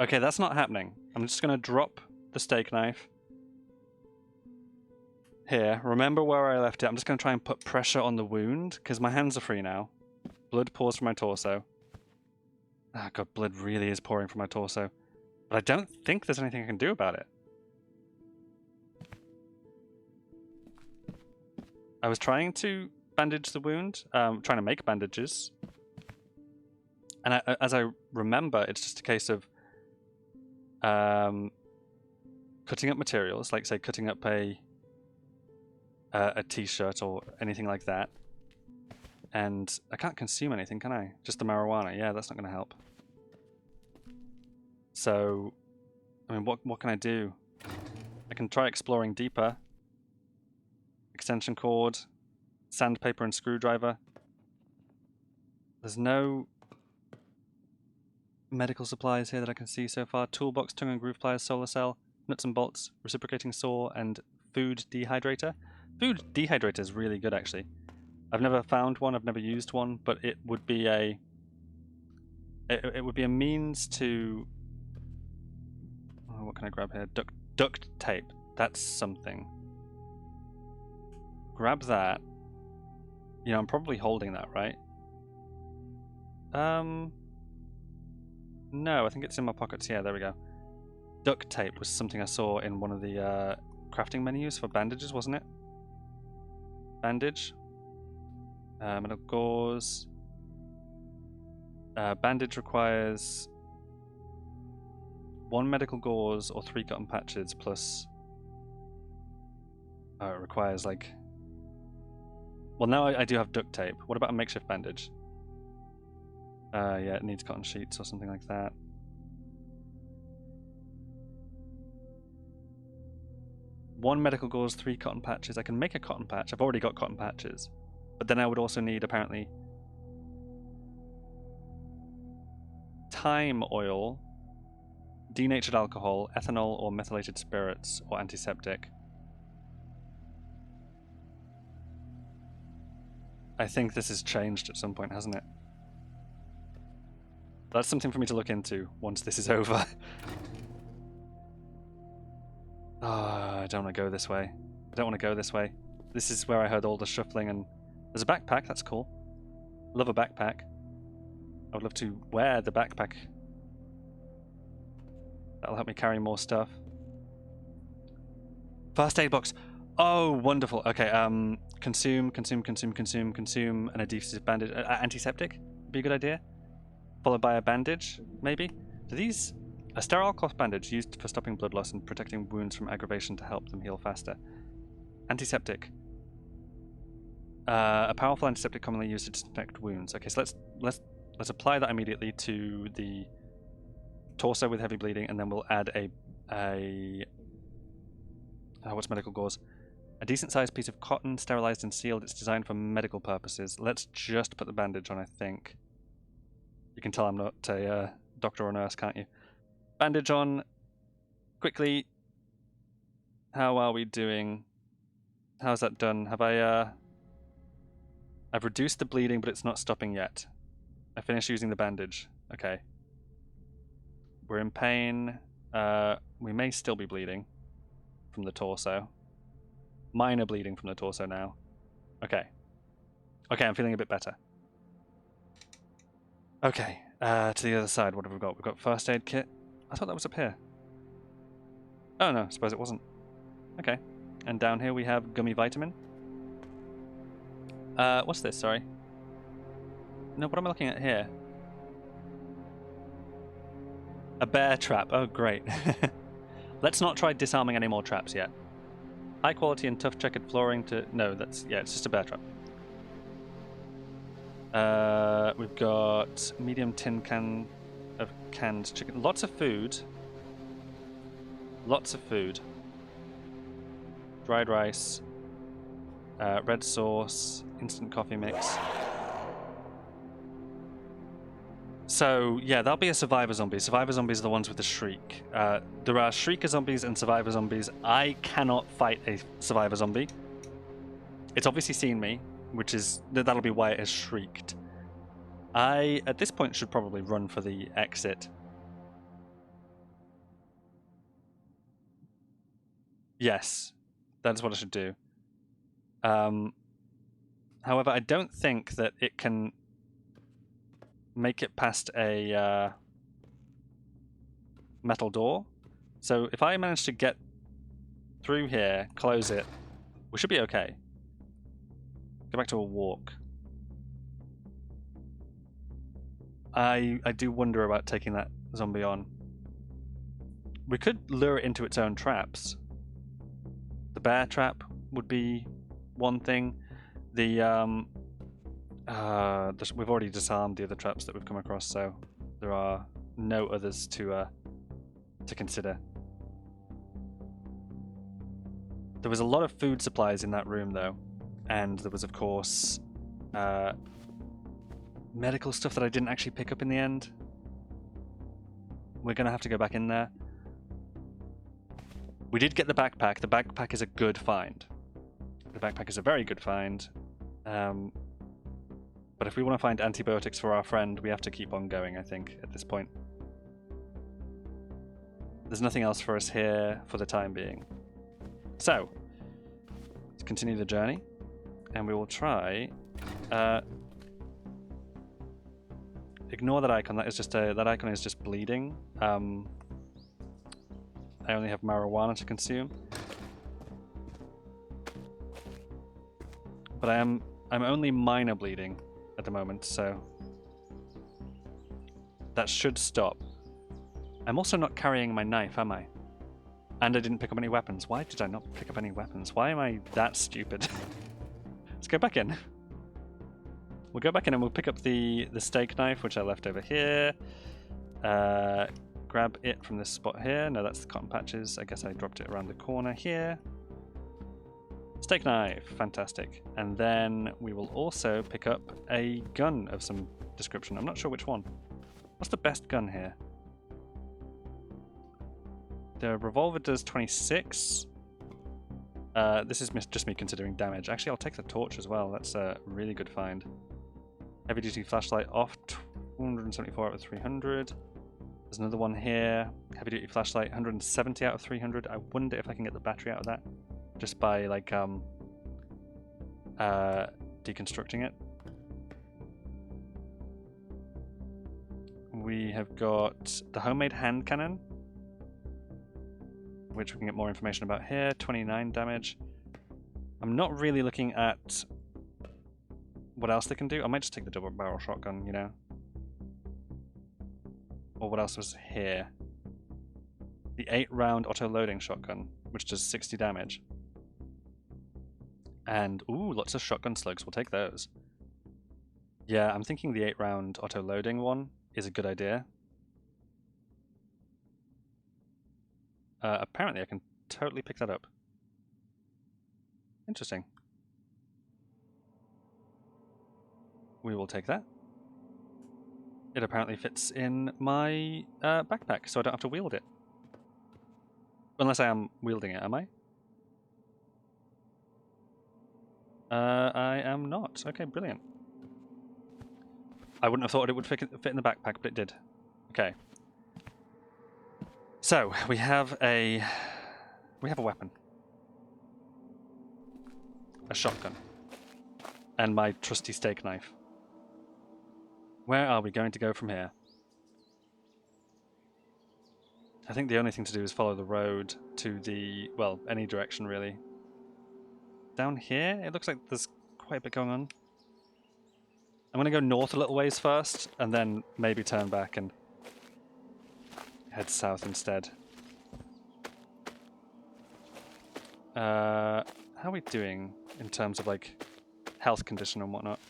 Okay, that's not happening. I'm just going to drop the steak knife. Here, remember where I left it. I'm just going to try and put pressure on the wound, because my hands are free now. Blood pours from my torso. Ah, god, blood really is pouring from my torso. But I don't think there's anything I can do about it. I was trying to bandage the wound, trying to make bandages. And as I remember, it's just a case of cutting up materials, like say cutting up a t-shirt or anything like that. And I can't consume anything, can I? Just the marijuana. Yeah, that's not going to help. So, I mean, what can I do? I can try exploring deeper. Extension cord, sandpaper and screwdriver. There's no medical supplies here that I can see so far. Toolbox, tongue and groove pliers, solar cell, nuts and bolts, reciprocating saw, and food dehydrator. Food dehydrator is really good, actually. I've never found one, I've never used one, but it would be a means to... Oh, what can I grab here? Duct tape. That's something. Grab that. You know, I'm probably holding that, right? No, I think it's in my pockets. Yeah, there we go. Duct tape was something I saw in one of the crafting menus for bandages, wasn't it? Bandage. Medical gauze. Bandage requires 1 medical gauze or 3 cotton patches plus... it requires like... Well, now I do have duct tape. What about a makeshift bandage? Yeah, it needs cotton sheets or something like that. One medical gauze, 3 cotton patches. I can make a cotton patch. I've already got cotton patches. But then I would also need, apparently, thyme oil, denatured alcohol, ethanol or methylated spirits, or antiseptic. I think this has changed at some point, hasn't it? That's something for me to look into once this is over. I don't want to go this way. I don't want to go this way. This is where I heard all the shuffling, and there's a backpack. That's cool. Love a backpack. I would love to wear the backpack. That'll help me carry more stuff. First aid box. Oh, wonderful. Okay, consume an adhesive bandage. Antiseptic would be a good idea. Followed by a bandage, maybe? Do these... A sterile cloth bandage used for stopping blood loss and protecting wounds from aggravation to help them heal faster. Antiseptic. A powerful antiseptic commonly used to disinfect wounds. Okay, so let's apply that immediately to the torso with heavy bleeding, and then we'll add a what's medical gauze? A decent sized piece of cotton, sterilized and sealed. It's designed for medical purposes. Let's just put the bandage on, I think. You can tell I'm not a doctor or nurse, can't you? Bandage on. Quickly. How are we doing? How's that done? Have I, I've reduced the bleeding, but it's not stopping yet. I finished using the bandage. Okay. We're in pain. We may still be bleeding from the torso. Minor bleeding from the torso now. Okay. Okay, I'm feeling a bit better. Okay, to the other side, what have we got? We've got first aid kit. I thought that was up here. Oh no, I suppose it wasn't. Okay. And down here we have gummy vitamin. What's this? Sorry. No, what am I looking at here? A bear trap. Oh, great. Let's not try disarming any more traps yet. High quality and tough checkered flooring to... No, that's... Yeah, it's just a bear trap. We've got medium tin can of canned chicken. Lots of food. Lots of food. Dried rice. Red sauce. Instant coffee mix. So, yeah, that'll be a survivor zombie. Survivor zombies are the ones with the shriek. There are shrieker zombies and survivor zombies. I cannot fight a survivor zombie. It's obviously seen me, which is... That'll be why it has shrieked. I, at this point, should probably run for the exit. Yes, that is what I should do. However, I don't think that it can make it past a metal door. So if I manage to get through here, close it, we should be okay. Go back to a walk. I do wonder about taking that zombie on. We could lure it into its own traps. The bear trap would be one thing. We've already disarmed the other traps that we've come across, so there are no others to consider. There was a lot of food supplies in that room, though, and there was, of course, medical stuff that I didn't actually pick up in the end. We're going to have to go back in there. We did get the backpack. The backpack is a good find. The backpack is a very good find. But if we want to find antibiotics for our friend, we have to keep on going, I think, at this point. There's nothing else for us here for the time being. So, let's continue the journey. And we will try... ignore that icon. That is just that icon is just bleeding. I only have marijuana to consume. But I'm only minor bleeding at the moment, so that should stop. I'm also not carrying my knife, am I? And I didn't pick up any weapons. Why did I not pick up any weapons? Why am I that stupid? Let's go back in. We'll go back in and we'll pick up the steak knife, which I left over here. Grab it from this spot here. No, that's the cotton patches. I guess I dropped it around the corner here. Steak knife, fantastic. And then we will also pick up a gun of some description. I'm not sure which one. What's the best gun here? The revolver does 26. This is just me considering damage. Actually, I'll take the torch as well. That's a really good find. Heavy duty flashlight off, 274 out of 300. There's another one here. Heavy duty flashlight, 170 out of 300. I wonder if I can get the battery out of that just by like deconstructing it. We have got the homemade hand cannon, which we can get more information about here. 29 damage. I'm not really looking at what else they can do. I might just take the double barrel shotgun, you know. Or what else was here? The 8-round auto-loading shotgun, which does 60 damage. And, ooh, lots of shotgun slugs. We'll take those. Yeah, I'm thinking the 8-round auto-loading one is a good idea. Apparently I can totally pick that up. Interesting. We will take that. It apparently fits in my backpack, so I don't have to wield it. Unless I am wielding it, am I? I am not. Okay, brilliant. I wouldn't have thought it would fit in the backpack, but it did. Okay. So we have a weapon, a shotgun, and my trusty steak knife. Where are we going to go from here? I think the only thing to do is follow the road to the, well, any direction really. Down here, it looks like there's quite a bit going on. I'm going to go north a little ways first, and then maybe turn back and head south instead. How are we doing in terms of like health condition and whatnot?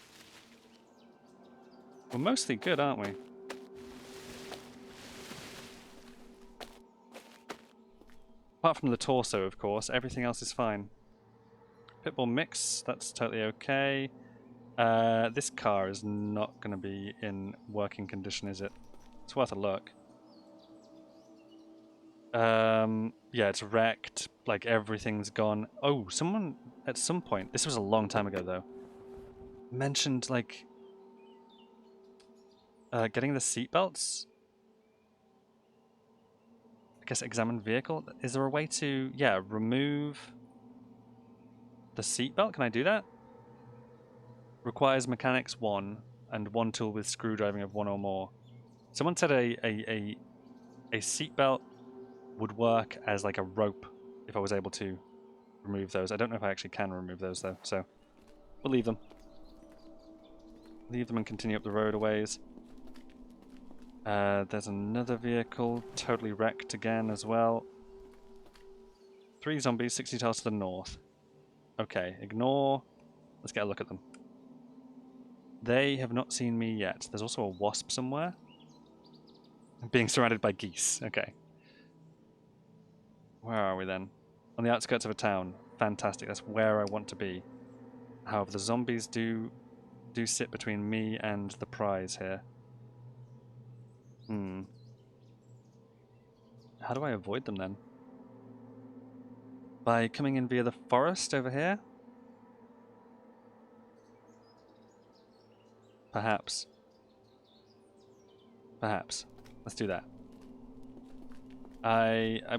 We're mostly good, aren't we? Apart from the torso, of course, everything else is fine. Pitbull mix, that's totally okay. This car is not going to be in working condition, is it? It's worth a look. Yeah, it's wrecked. Like, everything's gone. Oh, someone, at some point, this was a long time ago, though, mentioned, like, getting the seatbelts. I guess examine vehicle. Is there a way to, yeah, remove the seatbelt? Can I do that? Requires mechanics 1 and 1 tool with screwdriving of 1 or more. Someone said a seatbelt would work as like a rope if I was able to remove those. I don't know if I actually can remove those though, so we'll leave them. Leave them and continue up the road a ways. There's another vehicle, totally wrecked again as well. 3 zombies, 60 tiles to the north. Okay, ignore. Let's get a look at them. They have not seen me yet. There's also a wasp somewhere. I'm being surrounded by geese. Okay. Where are we then? On the outskirts of a town. Fantastic. That's where I want to be. However, the zombies do sit between me and the prize here. How do I avoid them then? By coming in via the forest over here? Perhaps. Perhaps. Let's do that.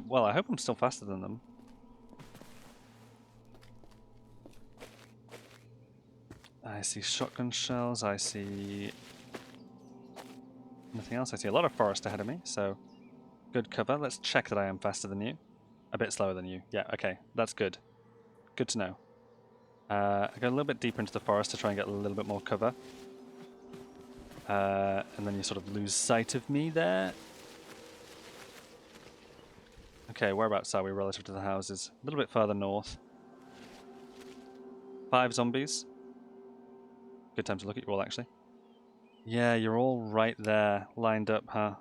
Well, I hope I'm still faster than them. I see shotgun shells, I see nothing else. I see a lot of forest ahead of me, so good cover. Let's check that I am faster than you. A bit slower than you. Yeah, okay, that's good. Good to know. I go a little bit deeper into the forest to try and get a little bit more cover. And then you sort of lose sight of me there. Okay, whereabouts are we relative to the houses? A little bit further north. 5 zombies. Good time to look at you all, actually. Yeah, you're all right there, lined up, huh?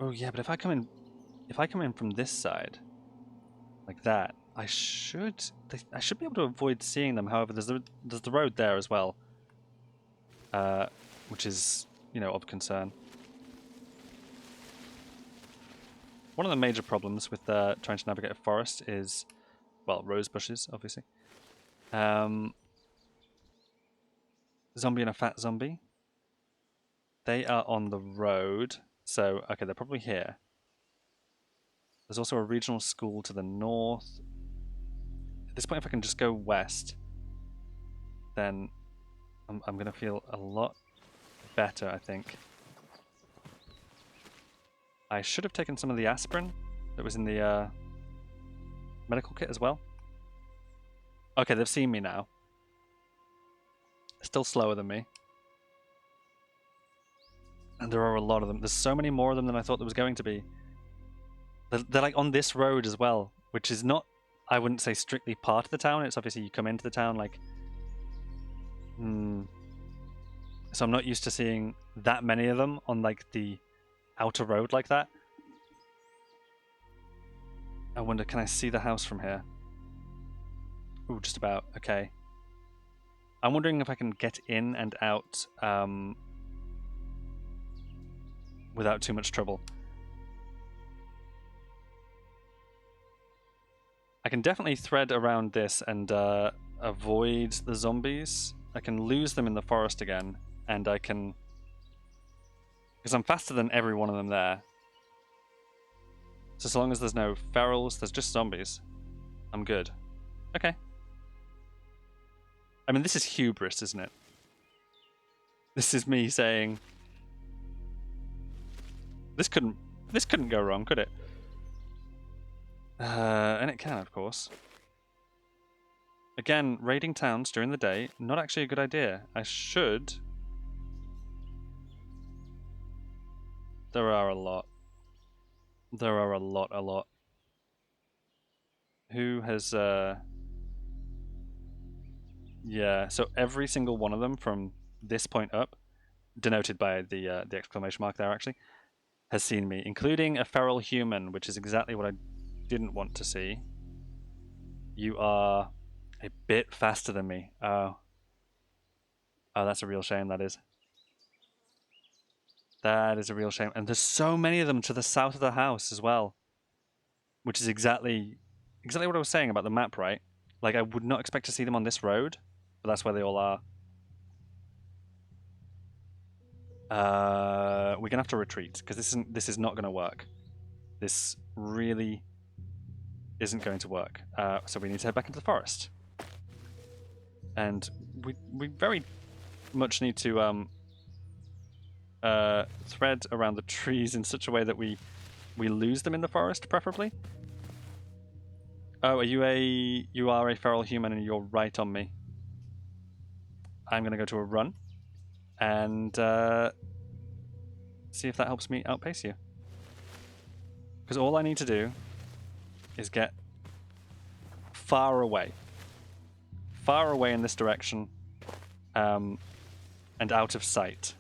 Oh yeah, but if I come in from this side, like that, I should be able to avoid seeing them. However, there's the road there as well, which is, you know, of concern. One of the major problems with trying to navigate a forest is, well, rose bushes, obviously. Zombie and a fat zombie. They are on the road, so okay, they're probably here. There's also a regional school to the north. At this point, if I can just go west, then I'm going to feel a lot better, I think. I should have taken some of the aspirin that was in the medical kit as well. Okay, they've seen me now. Still slower than me. And there are a lot of them. There's so many more of them than I thought there was going to be. They're like on this road as well, which is not, I wouldn't say strictly part of the town. It's obviously you come into the town like... So I'm not used to seeing that many of them on like the outer road like that. I wonder, can I see the house from here? Ooh, just about. Okay. I'm wondering if I can get in and out without too much trouble. I can definitely thread around this and avoid the zombies. I can lose them in the forest again, and I can... Because I'm faster than every one of them there. So as long as there's no ferals, there's just zombies, I'm good. Okay. I mean, this is hubris, isn't it? This is me saying... This couldn't go wrong, could it? And it can, of course. Again, raiding towns during the day, not actually a good idea. I should... There are a lot. There are a lot. Who has, Yeah, so every single one of them from this point up, denoted by the exclamation mark there actually, has seen me, including a feral human, which is exactly what I didn't want to see. You are a bit faster than me. Oh, that's a real shame, that is. That is a real shame. And there's so many of them to the south of the house as well. Which is exactly what I was saying about the map, right? Like, I would not expect to see them on this road, but that's where they all are. We're gonna have to retreat, because this is not gonna work. This really isn't going to work. So we need to head back into the forest. And we very much need to thread around the trees in such a way that we lose them in the forest, preferably. Oh, you are a feral human and you're right on me. I'm gonna go to a run and see if that helps me outpace you. Because all I need to do is get far away in this direction, and out of sight.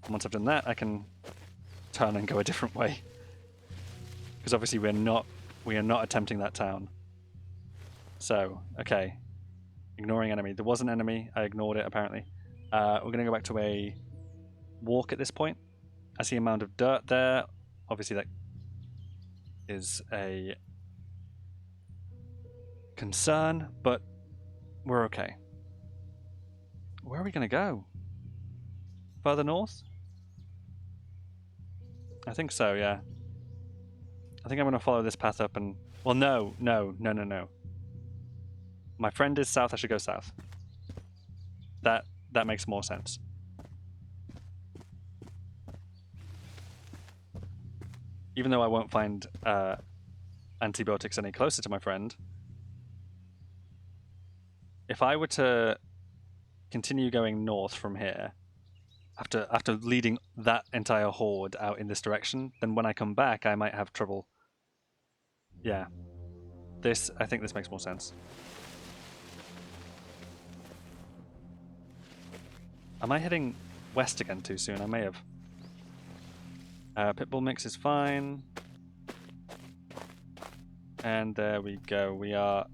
And once I've done that, I can turn and go a different way. Because obviously we are not attempting that town. So, okay. Ignoring enemy. There was an enemy. I ignored it, apparently. We're going to go back to a walk at this point. I see a mound of dirt there. Obviously that is a concern, but we're okay. Where are we going to go? Further north? I think so, yeah. I think I'm going to follow this path up and... Well, no. My friend is south, I should go south. That makes more sense. Even though I won't find antibiotics any closer to my friend, If I were to continue going north from here, after leading that entire horde out in this direction, then when I come back, I might have trouble. Yeah. I think this makes more sense. Am I heading west again too soon? I may have. Pitbull mix is fine. And there we go. We are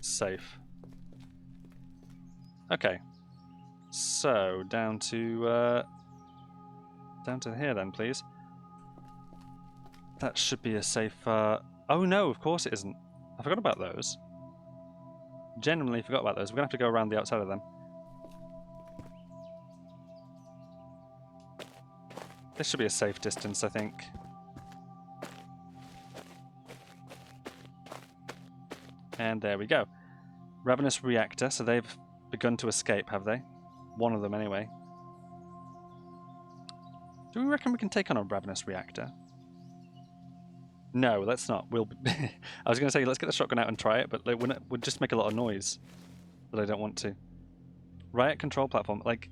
safe. Okay. So, down to here then, please. That should be a safe... Oh no, of course it isn't. I forgot about those. Genuinely forgot about those. We're going to have to go around the outside of them. This should be a safe distance, I think. And there we go. Ravenous Reactor, so they've begun to escape, have they? One of them, anyway. Do we reckon we can take on a Ravenous Reactor? No, let's not. We'll. I was going to say, let's get the shotgun out and try it, but like, we'd just make a lot of noise that I don't want to. Riot control platform. Like,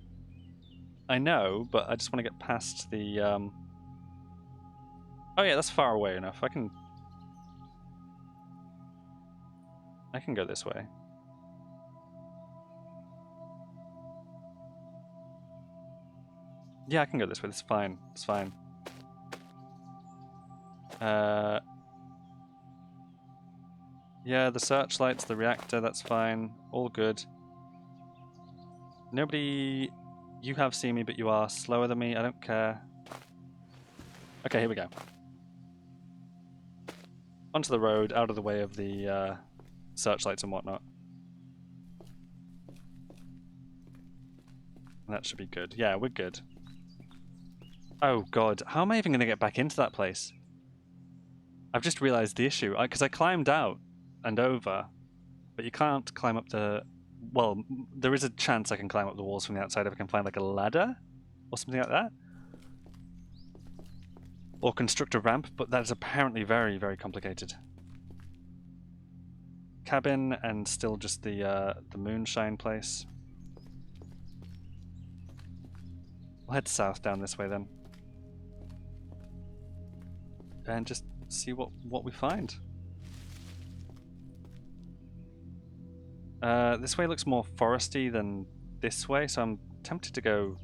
I know, but I just want to get past the... Oh yeah, that's far away enough. I can go this way. Yeah, I can go this way. It's fine. It's fine. Yeah, the searchlights, the reactor, that's fine. All good. Nobody... You have seen me, but you are slower than me. I don't care. Okay, here we go. Onto the road, out of the way of the searchlights and whatnot. That should be good. Yeah, we're good. Oh god, how am I even going to get back into that place? I've just realised the issue, because I climbed out and over, but you can't climb up the... Well, there is a chance I can climb up the walls from the outside if I can find like a ladder or something like that. Or construct a ramp, but that is apparently very, very complicated. Cabin and still just the moonshine place. We'll head south down this way then. And just see what we find. This way looks more foresty than this way, so I'm tempted to go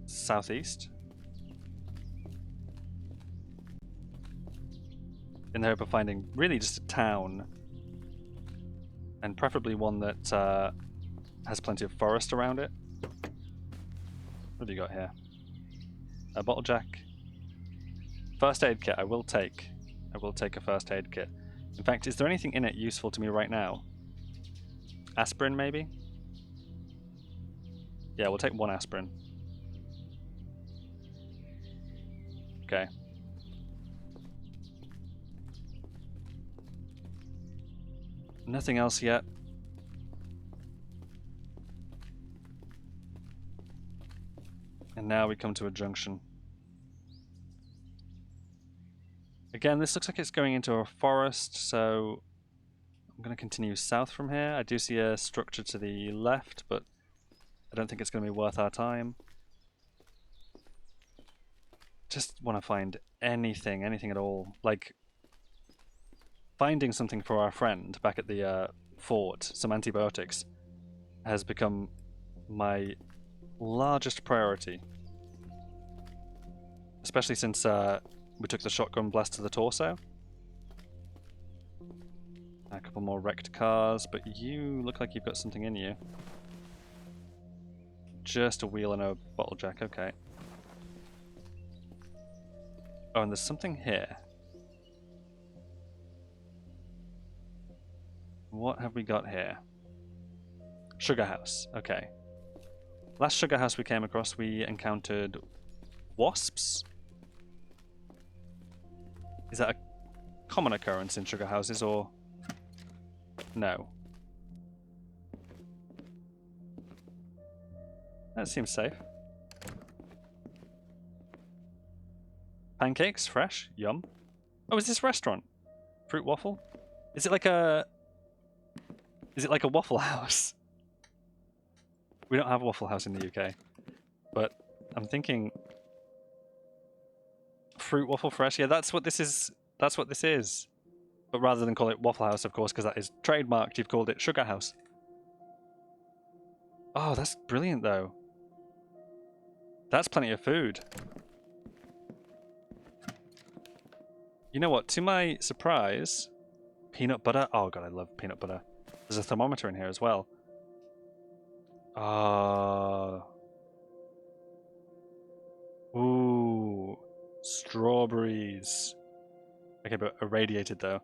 southeast. In the hope of finding really just a town. And preferably one that has plenty of forest around it. What have you got here? A bottle jack. First aid kit I will take. I will take a first aid kit. In fact, is there anything in it useful to me right now? Aspirin, maybe? Yeah, we'll take one aspirin. Okay. Nothing else yet. And now we come to a junction. Again, this looks like it's going into a forest, so I'm going to continue south from here. I do see a structure to the left, but I don't think it's going to be worth our time. Just want to find anything at all. Like, finding something for our friend back at the fort, some antibiotics, has become my largest priority. Especially since we took the shotgun blast to the torso. A couple more wrecked cars, but you look like you've got something in you. Just a wheel and a bottle jack, okay. Oh, and there's something here. What have we got here? Sugar house, okay. Last sugar house we came across, we encountered wasps. Is that a common occurrence in sugar houses, or no? That seems safe. Pancakes, fresh, yum. Oh, is this a restaurant? Fruit waffle? Is it like a... Is it like a Waffle House? We don't have a Waffle House in the UK. But I'm thinking... Fruit Waffle Fresh? Yeah, that's what this is. That's what this is. But rather than call it Waffle House, of course, because that is trademarked, you've called it Sugar House. Oh, that's brilliant, though. That's plenty of food. You know what? To my surprise, peanut butter. Oh god, I love peanut butter. There's a thermometer in here as well. Ooh, strawberries. Okay, but irradiated though.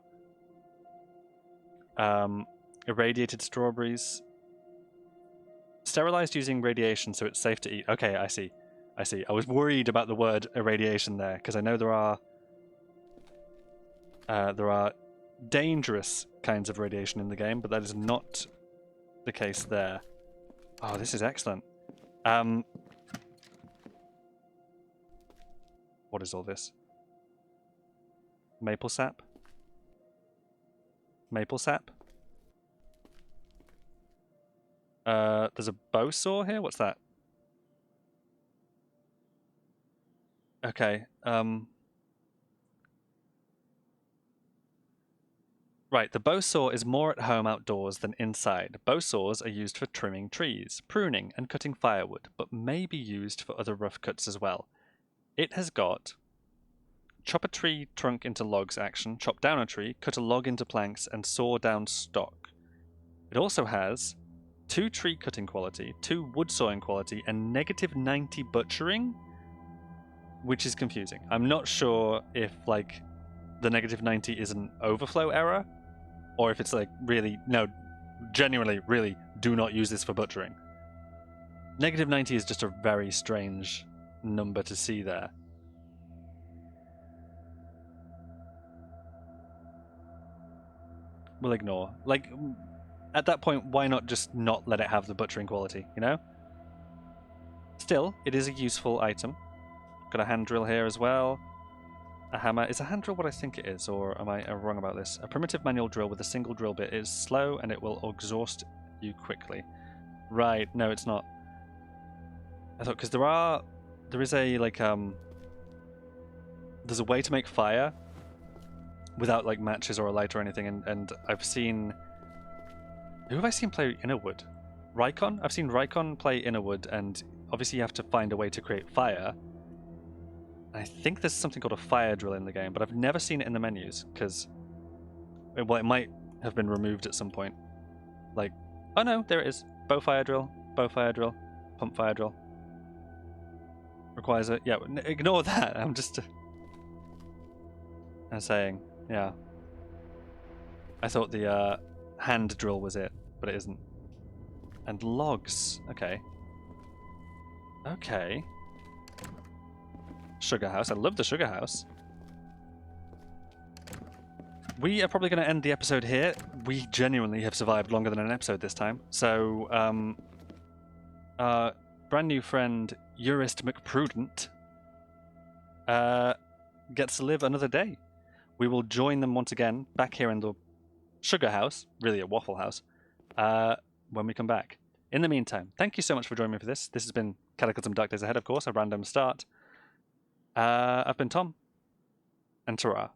Irradiated strawberries. Sterilized using radiation, so it's safe to eat. Okay, I see. I see. I was worried about the word irradiation there, because I know there are dangerous kinds of radiation in the game, but that is not the case there. Oh, this is excellent. What is all this? Maple sap? Maple sap? There's a bow saw here? What's that? Okay, right, the bow saw is more at home outdoors than inside. Bow saws are used for trimming trees, pruning, and cutting firewood, but may be used for other rough cuts as well. It has got chop a tree trunk into logs action, chop down a tree, cut a log into planks, and saw down stock. It also has 2 tree cutting quality, 2 wood sawing quality, and -90 butchering, which is confusing. I'm not sure if, like, the -90 is an overflow error, or if it's like, really, no, genuinely, really, do not use this for butchering. -90 is just a very strange number to see there. We'll ignore. Like, at that point, why not just not let it have the butchering quality, you know? Still, it is a useful item. Got a hand drill here as well. A hammer. Is a hand drill what I think it is, or am I wrong about this? A primitive manual drill with a single drill bit is slow and it will exhaust you quickly. Right, no, it's not. I thought, because there is a, like, there's a way to make fire without, like, matches or a light or anything, and I've seen... Who have I seen play Innerwood? Rykon? I've seen Rykon play Innerwood, and obviously you have to find a way to create fire. I think there's something called a fire drill in the game, but I've never seen it in the menus, because... Well, it might have been removed at some point. Like, oh no, there it is. Bow fire drill, pump fire drill. Requires a... Yeah, ignore that, I'm just... I'm saying, yeah. I thought the hand drill was it, but it isn't. And logs, okay. Okay. Sugar house, I love the sugar house. We are probably going to end the episode here. We genuinely have survived longer than an episode this time. So, our brand new friend, Urist McPrudent, gets to live another day. We will join them once again back here in the sugar house, really a waffle house, when we come back. In the meantime, thank you so much for joining me for this. This has been Cataclysm Dark Days Ahead, of course, a random start. I've been Tom, and ta-ra.